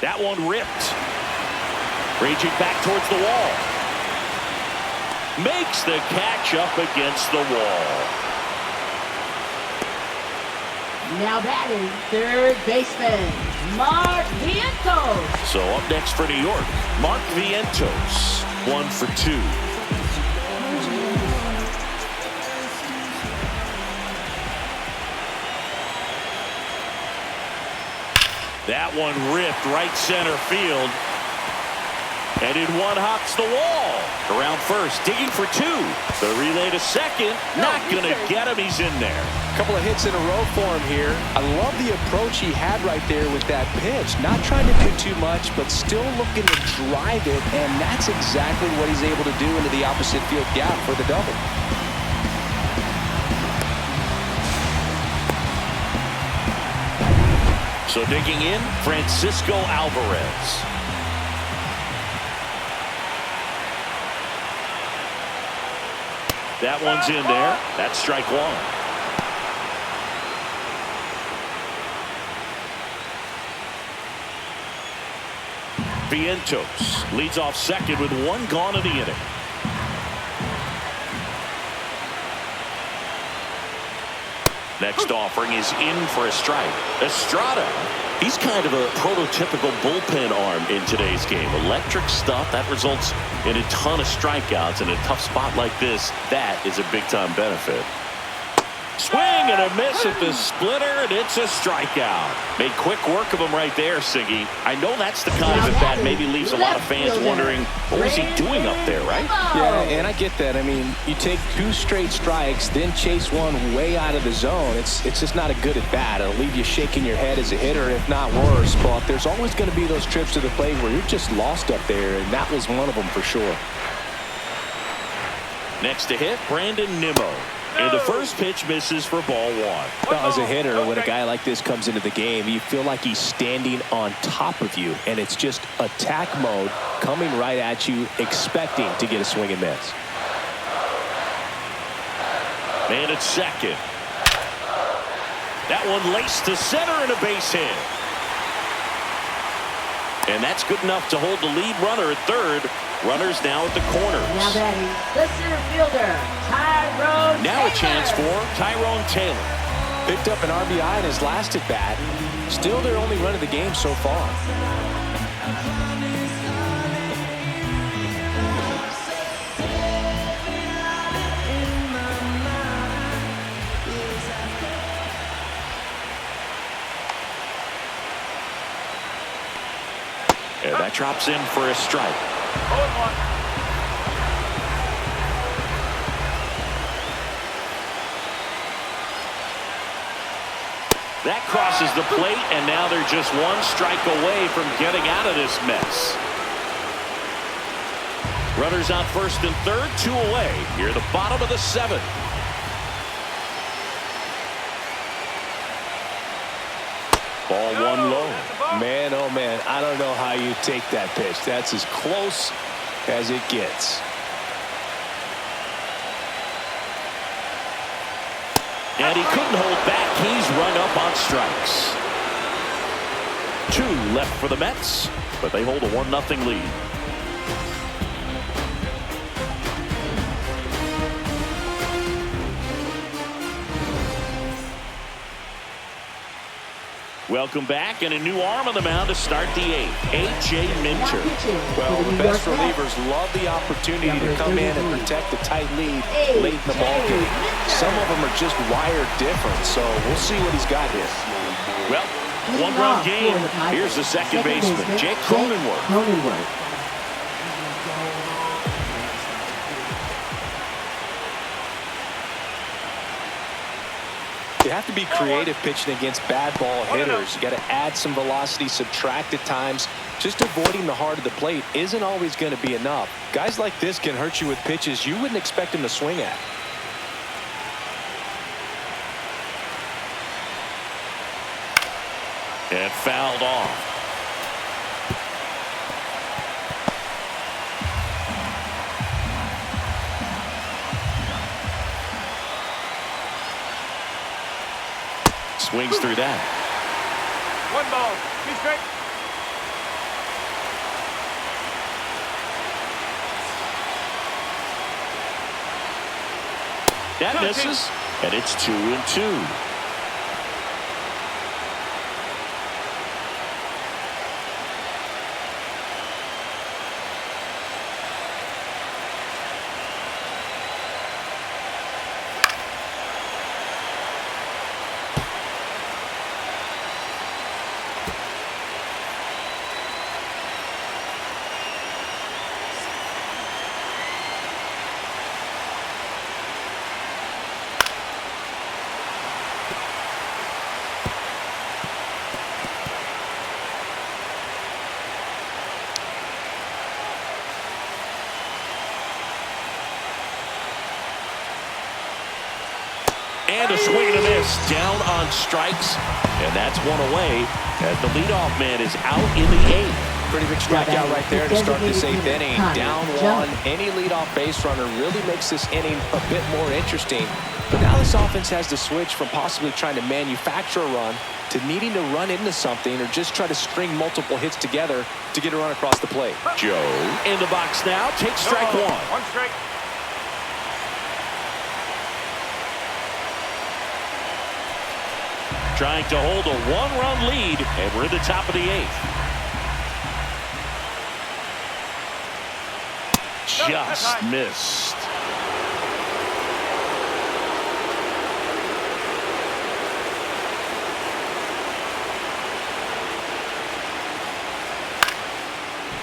That one ripped. Reaching back towards the wall. Makes the catch up against the wall. Now batting, third baseman, Mark Vientos. So up next for New York, Mark Vientos. 1 for 2. That one ripped right center field. And in one hops the wall. Around first, digging for 2. The relay to second, not going to get him. He's in there. A couple of hits in a row for him here. I love the approach he had right there with that pitch. Not trying to do too much, but still looking to drive it. And that's exactly what he's able to do into the opposite field gap for the double. So digging in, Francisco Alvarez. That one's in there. That's strike one. Vientos leads off second with 1 gone in the inning. Next offering is in for a strike. Estrada. He's kind of a prototypical bullpen arm in today's game. Electric stuff that results in a ton of strikeouts. In a tough spot like this, that is a big-time benefit. Swing and a miss at the splitter, and it's a strikeout. Made quick work of him right there, Siggy. I know that's the kind of at bat maybe leaves a lot of fans wondering, what was he doing up there, right? Yeah, and I get that. I mean, you take 2 straight strikes, then chase one way out of the zone. It's just not a good at bat. It'll leave you shaking your head as a hitter, if not worse. But there's always going to be those trips to the plate where you're just lost up there, and that was one of them for sure. Next to hit, Brandon Nimmo. And the first pitch misses for ball 1. Well, as a hitter, when a guy like this comes into the game, you feel like he's standing on top of you, and it's just attack mode coming right at you, expecting to get a swing and miss. Man at second. That one laced to center and a base hit. And that's good enough to hold the lead runner at third. Runners now at the corners. Now batting, the center fielder, Tyrone Now Taylor. a chance for Tyrone Taylor. Picked up an RBI in his last at bat. Still their only run of the game so far. And that drops in for a strike. That crosses the plate, and now they're just 1 strike away from getting out of this mess. Runners out first and third, 2 away. Here at the bottom of the 7th. Ball 1 low. Man, oh man, I don't know how you take that pitch. That's as close as it gets. And he couldn't hold back. He's rung up on strikes. 2 left for the Mets, but they hold a 1-0 lead. Welcome back, and a new arm on the mound to start the 8th. A.J. Minter. Well, the best relievers love the opportunity to come in and protect the tight lead late in the ballgame. Some of them are just wired different, so we'll see what he's got here. Well, 1-run game. Here's the second baseman, Jake Cronenworth. You have to be creative pitching against bad ball hitters. You got to add some velocity, subtract at times. Just avoiding the heart of the plate isn't always going to be enough. Guys like this can hurt you with pitches you wouldn't expect them to swing at. And fouled off. Swings through that. 1 ball, 2 strike. That misses, and it's 2-2. And a swing and a miss, down on strikes, and that's one away as the leadoff man is out in the 8th. Pretty big strikeout right there to start this 8th inning. Down 1, any leadoff base runner really makes this inning a bit more interesting. But now this offense has to switch from possibly trying to manufacture a run to needing to run into something or just try to string multiple hits together to get a run across the plate. Joe in the box now, takes strike 1. 1 strike. Trying to hold a 1-run lead, and we're at the top of the 8th. Just missed.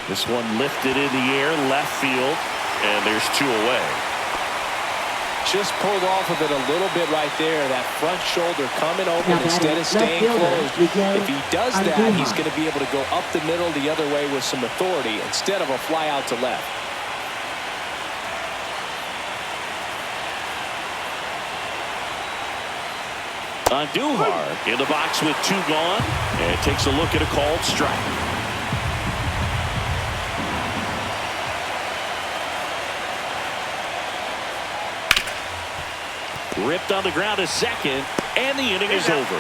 This one lifted in the air, left field, and there's 2 away. Just pulled off of it a little bit right there. That front shoulder coming open instead of staying closed. If he does that, he's going to be able to go up the middle the other way with some authority instead of a fly out to left. Andujar in the box with 2 gone, and takes a look at a called strike. Ripped on the ground to second, and the inning is over.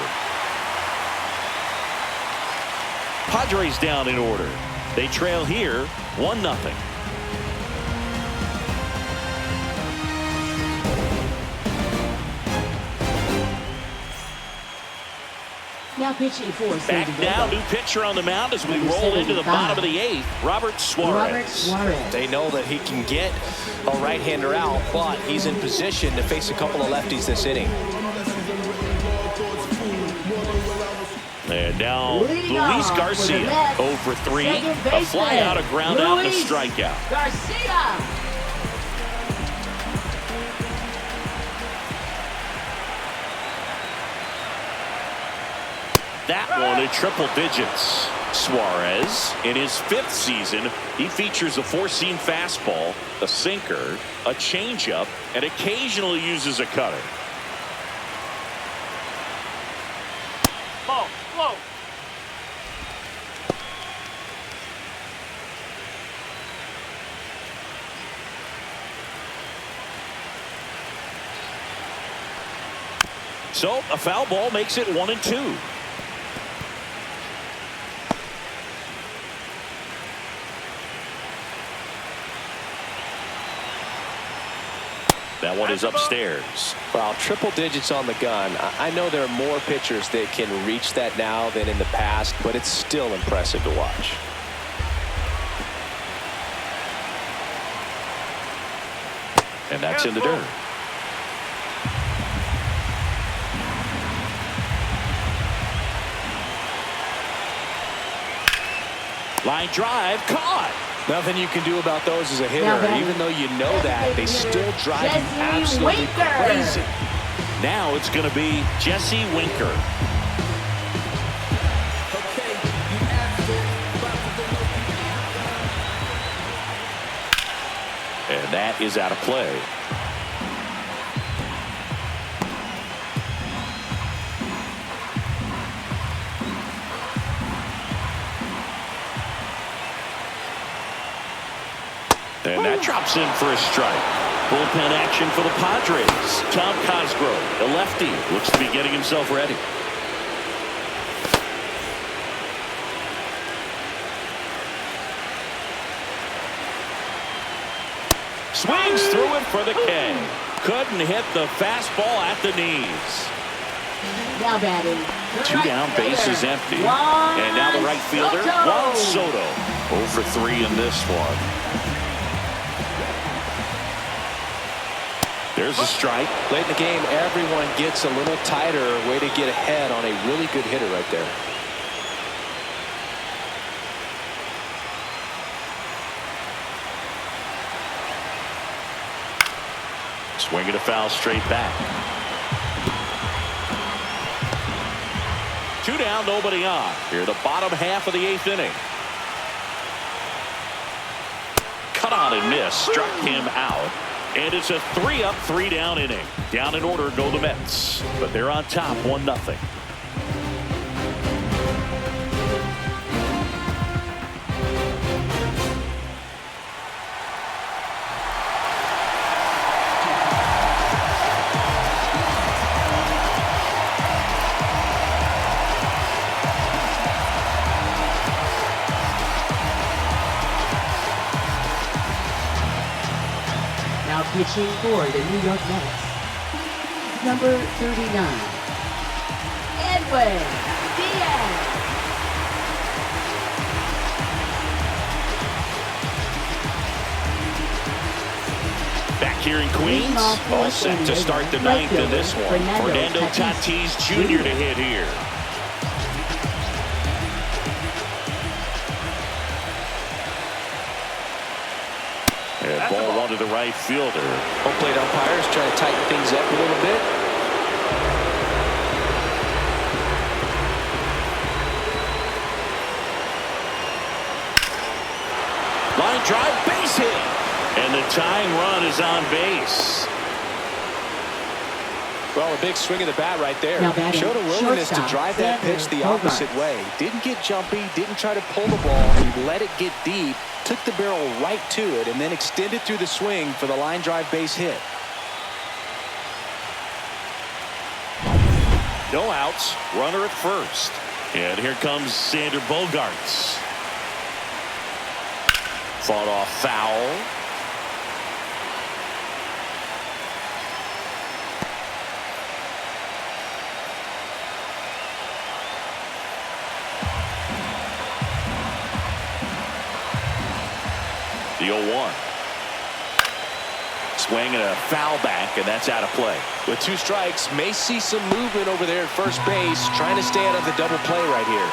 Padres down in order. They trail here 1-0. Now pitching for Back now, new pitcher on the mound as we roll into the bottom of the 8th. Robert Suarez. They know that he can get a right-hander out, but he's in position to face a couple of lefties this inning. And now Luis Garcia, 0 for 3, a fly out, a ground out, and a strikeout. Garcia. That one in triple digits. Suarez, in his 5th season, he features a 4-seam fastball, a sinker, a changeup, and occasionally uses a cutter. Ball, slow. So a foul ball makes it 1-2. That one is upstairs. Well, triple digits on the gun. I know there are more pitchers that can reach that now than in the past, but it's still impressive to watch. And that's in the dirt. Line drive, caught. Nothing you can do about those as a hitter. Even though you know that, they still drive you absolutely crazy. Now it's going to be Jesse Winker. And that is out of play. And that drops in for a strike. Bullpen action for the Padres. Tom Cosgrove, the lefty, looks to be getting himself ready. Swings through it for the K. Couldn't hit the fastball at the knees. Now batting. Two down, bases empty. And now the right fielder, Juan Soto. 0 for 3 in this one. There's a strike. Late in the game, everyone gets a little tighter. Way to get ahead on a really good hitter right there. Swinging a foul straight back. 2 down, nobody on. Here, the bottom half of the 8th inning. Cut on and miss. Struck him out. And it's a 3-up, 3-down inning. Down in order go the Mets. But they're on top 1-0. Pitching for the New York Mets, number 39, Edwin Diaz. Back here in Queens, all set to start the 9th in this one. Fernando Tatis Jr. to hit here. And ball one to the right fielder. Home plate umpires trying to tighten things up a little bit. Line drive, base hit. And the tying run is on base. Well, a big swing of the bat right there. Showed a willingness to drive that pitch the opposite way. Didn't get jumpy, didn't try to pull the ball. He let it get deep, took the barrel right to it, and then extended through the swing for the line drive base hit. No outs, runner at first. And here comes Sander Bogaerts. Fought off foul. The 0-1. Swing and a foul back, and that's out of play. With 2 strikes, may see some movement over there at first base, trying to stay out of the double play right here.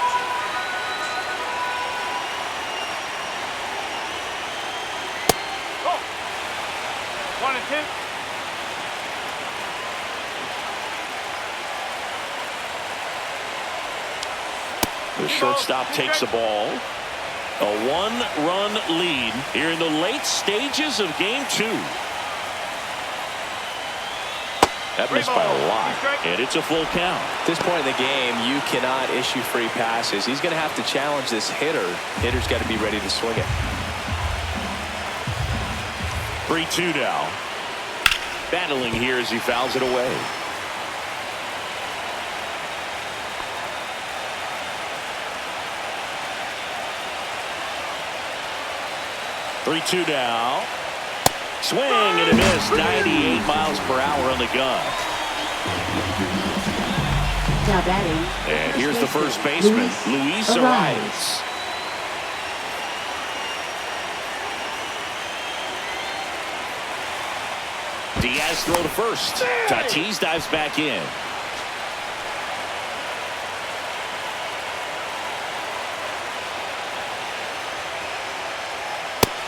Oh. 1 and 2. The shortstop takes the ball. A 1-run lead here in the late stages of game 2. That missed by a lot, and it's a full count. At this point in the game, you cannot issue free passes. He's going to have to challenge this hitter. Hitter's got to be ready to swing it. 3-2 now. Battling here as he fouls it away. Three-two now. Swing and a miss. 98 miles per hour on the gun. Now batting. And here's the first baseman, Luis Arias. Diaz throw to first. Tatis dives back in.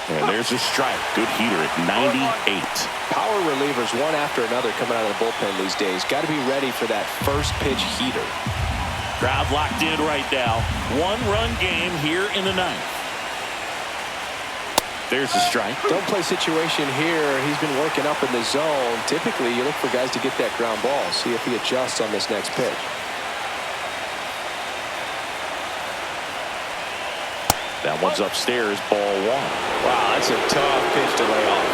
And there's a strike. Good heater at 98. Power relievers one after another coming out of the bullpen these days. Got to be ready for that first pitch heater. Crowd locked in right now. One-run game here in the ninth. There's a strike. Don't play situation here. He's been working up in the zone. Typically, you look for guys to get that ground ball. See if he adjusts on this next pitch. That one's upstairs, ball one. Wow, that's a tough pitch to lay off.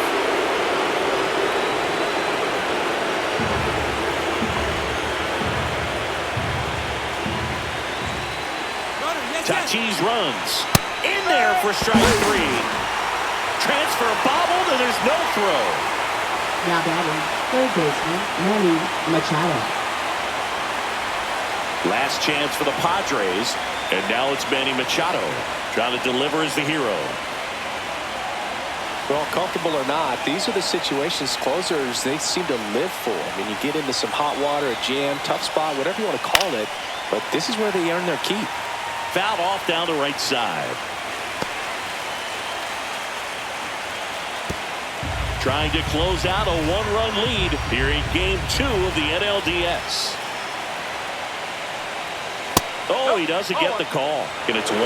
Tatis runs. In there for strike three. Transfer bobbled, and there's no throw. Now batting, third baseman, Manny Machado. Last chance for the Padres, and now it's Manny Machado trying to deliver as the hero. Well, comfortable or not, these are the situations closers they seem to live for. I mean, you get into some hot water, a jam, tough spot, whatever you want to call it, but this is where they earn their keep. Fouled off down the right side. Trying to close out a one-run lead here in Game 2 of the NLDS. Oh, he doesn't get the call, and it's 1-1.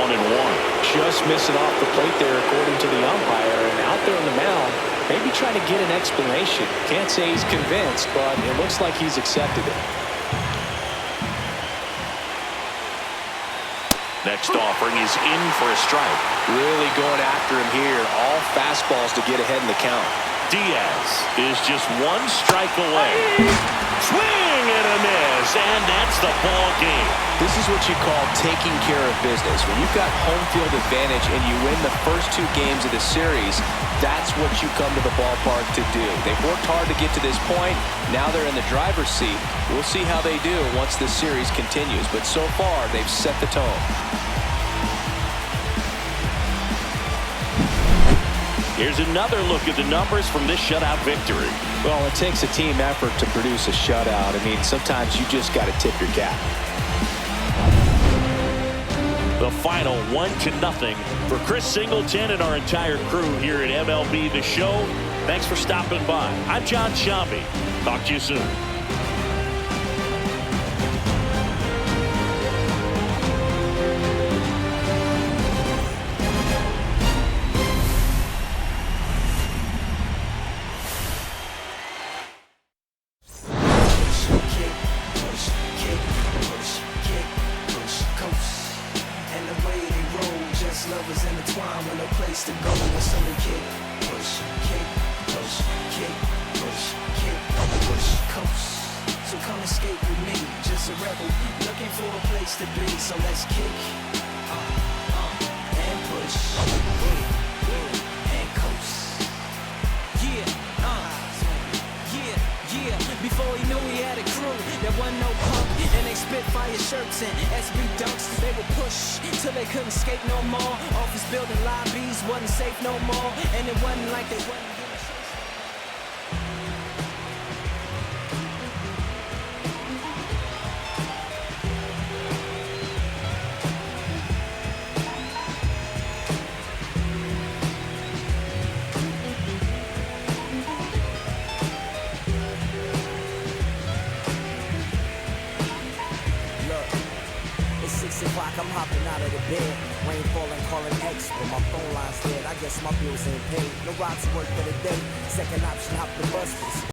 Just missing off the plate there, according to the umpire, and out there on the mound, maybe trying to get an explanation. Can't say he's convinced, but it looks like he's accepted it. Next offering is in for a strike. Really going after him here. All fastballs to get ahead in the count. Diaz is just one strike away. Swing and a miss, and that's the ball game. This is what you call taking care of business. When you've got home field advantage and you win the first 2 games of the series, that's what you come to the ballpark to do. They've worked hard to get to this point. Now they're in the driver's seat. We'll see how they do once this series continues. But so far, they've set the tone. Here's another look at the numbers from this shutout victory. Well, it takes a team effort to produce a shutout. I mean, sometimes you just got to tip your cap. The final 1-0 for Chris Singleton and our entire crew here at MLB The Show. Thanks for stopping by. I'm John Shambi. Talk to you soon. Lovers intertwined with no place to go. When someone kick, push, kick, push, kick, push, kick, push, coast. So come escape with me, just a rebel looking for a place to be. So let's kick, and push, and coast. Yeah. Before he knew he had a crew, there wasn't no punk, and they spit fire shirts and SB dunks. They would push till they couldn't skate no more. Office building lobbies wasn't safe no more, and it wasn't like they wasn't. It's 6 o'clock, I'm hopping out of the bed. Rain falling, calling X, but my phone line's dead. I guess my bills ain't paid. No ride to work for the day. Second option, hop the bus.